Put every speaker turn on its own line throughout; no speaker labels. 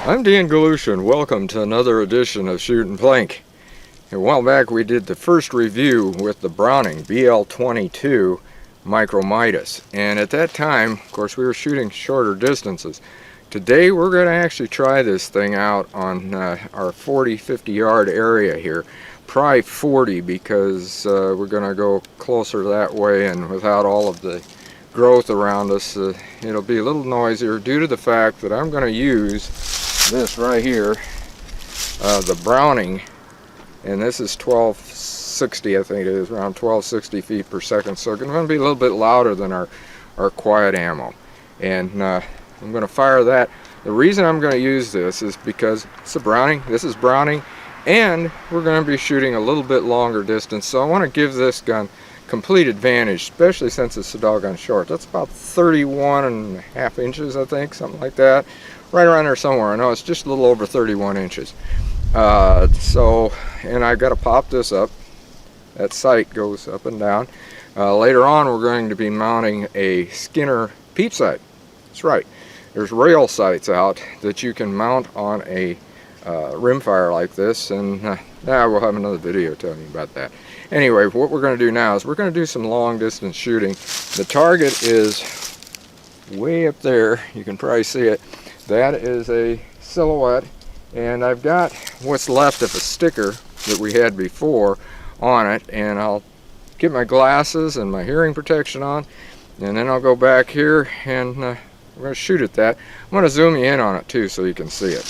I'm Dean Galusha, and welcome to another edition of Shootin' Plink. A while back we did the first review with the Browning BL-22 micro Midas, and at that time, of course, we were shooting shorter distances. Today we're going to actually try this thing out on our 40-50 yard area here. Probably 40 because we're going to go closer that way, and without all of the growth around us, it'll be a little noisier due to the fact that I'm going to use this right here, the Browning, and this is 1260, I think it is, around 1260 feet per second, so it's going to be a little bit louder than our quiet ammo. And I'm going to fire that. The reason I'm going to use this is because it's a Browning, this is Browning, and we're going to be shooting a little bit longer distance, so I want to give this gun complete advantage, especially since it's so doggone short. That's about 31.5 inches, I think, something like that. Right around there somewhere. I know it's just a little over 31 inches. And I got to pop this up. That sight goes up and down. Later on, we're going to be mounting a Skinner peep sight. That's right. There's rail sights out that you can mount on a rimfire like this, and we'll have another video telling you about that. Anyway, what we're going to do now is we're going to do some long distance shooting. The target is way up there. You can probably see it. That is a silhouette, and I've got what's left of a sticker that we had before on it, and I'll get my glasses and my hearing protection on, and then I'll go back here and we're going to shoot at that. I'm going to zoom you in on it too so you can see it.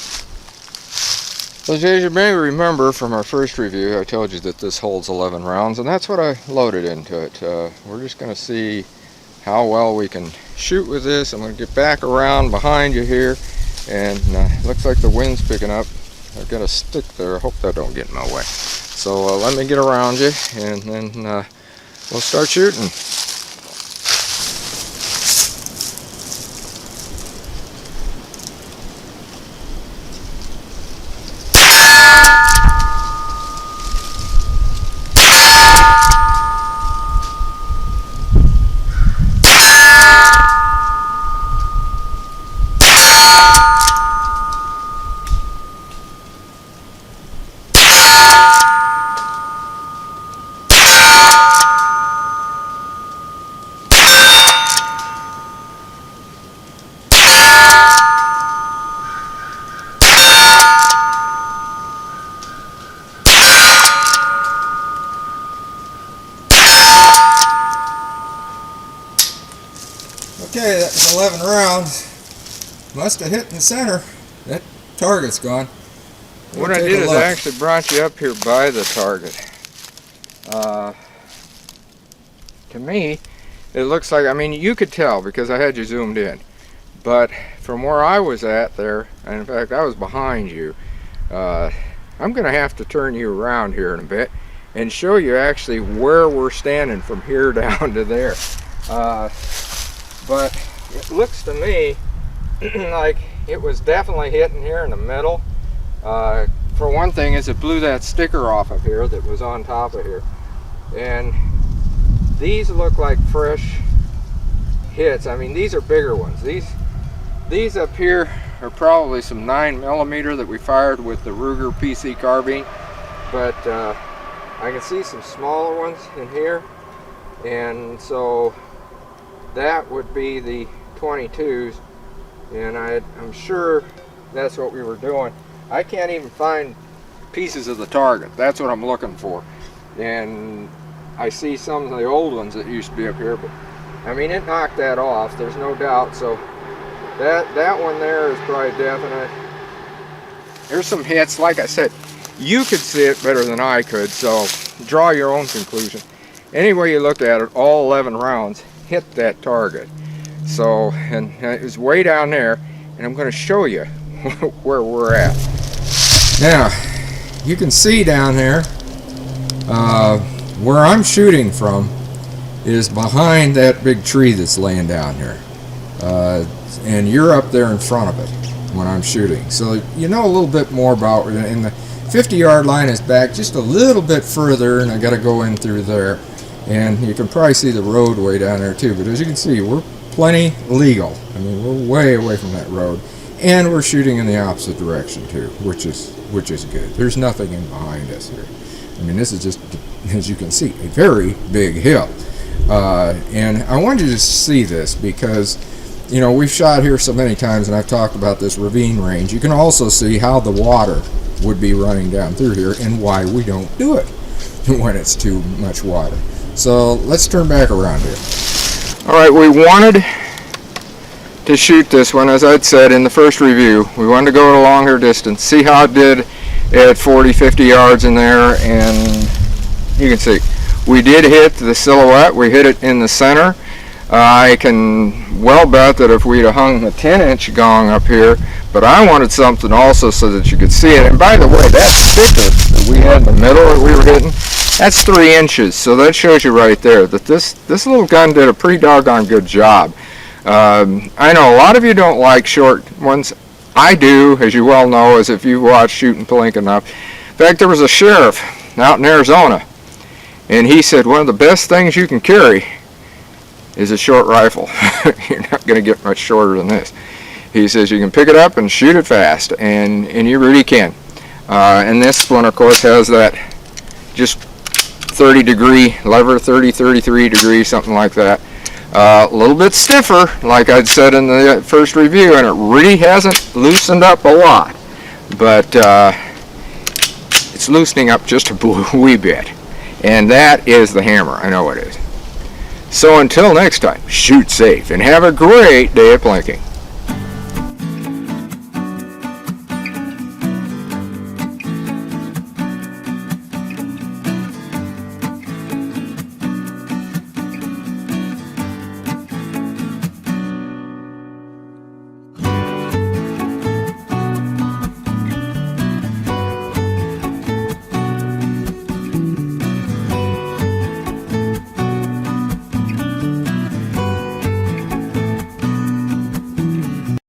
So as you may remember from our first review, I told you that this holds 11 rounds, and that's what I loaded into it. We're just going to see how well we can shoot with this. I'm going to get back around behind you here, and looks like the wind's picking up. I've got a stick there. I hope that don't get in my way. So let me get around you, and then we'll start shooting. Okay, that was 11 rounds. Must have hit in the center. That target's gone. What I did is I actually brought you up here by the target. To me, it looks like, I mean, you could tell because I had you zoomed in. But from where I was at there, and in fact I was behind you, I'm going to have to turn you around here in a bit and show you actually where we're standing from here down to there. But it looks to me like it was definitely hitting here in the middle. For one thing is it blew that sticker off of here that was on top of here. And these look like fresh hits. I mean, these are bigger ones. These up here are probably some 9mm that we fired with the Ruger PC carbine. But I can see some smaller ones in here. And so that would be the 22s, and I'm sure that's what we were doing. I can't even find pieces of the target. That's what I'm looking for. And I see some of the old ones that used to be up here, but I mean, it knocked that off, there's no doubt. So that one there is probably definite. There's some hits. Like I said, you could see it better than I could, so draw your own conclusion. Any way you look at it, all 11 rounds hit that target. So, and it was way down there, and I'm going to show you where we're at. Now, you can see down there, where I'm shooting from is behind that big tree that's laying down here. And you're up there in front of it when I'm shooting. So you know a little bit more about it. And the 50-yard line is back just a little bit further, and I got to go in through there. And you can probably see the roadway down there too, but as you can see, we're plenty legal. I mean, we're way away from that road.
And we're shooting in the opposite direction too, which is good. There's nothing in behind us here. I mean, this is just, as you can see, a very big hill. And I wanted you to see this because, you know, we've shot here so many times, and I've talked about this ravine range. You can also see how the water would be running down through here and why we don't do it when it's too much water. So let's turn back around here.
All right, we wanted to shoot this one, as I'd said in the first review. We wanted to go at a longer distance, see how it did at 40, 50 yards in there, and you can see we did hit the silhouette. We hit it in the center. I can well bet that if we'd have hung a 10-inch gong up here, but I wanted something also so that you could see it. And by the way, that sticker that we had in the middle that we were hitting, that's 3 inches, so that shows you right there that this little gun did a pretty doggone good job. I know a lot of you don't like short ones. I do, as you well know, as if you watch Shooting Plink enough. In fact, there was a sheriff out in Arizona, and he said one of the best things you can carry is a short rifle. You're not going to get much shorter than this. He says you can pick it up and shoot it fast, and you really can. And this one, of course, has that just 30-degree lever, 30, 33 degrees, something like that. A little bit stiffer, like I'd said in the first review, and it really hasn't loosened up a lot, but it's loosening up just a wee bit, and that is the hammer. I know it is. So until next time, shoot safe and have a great day of plinking.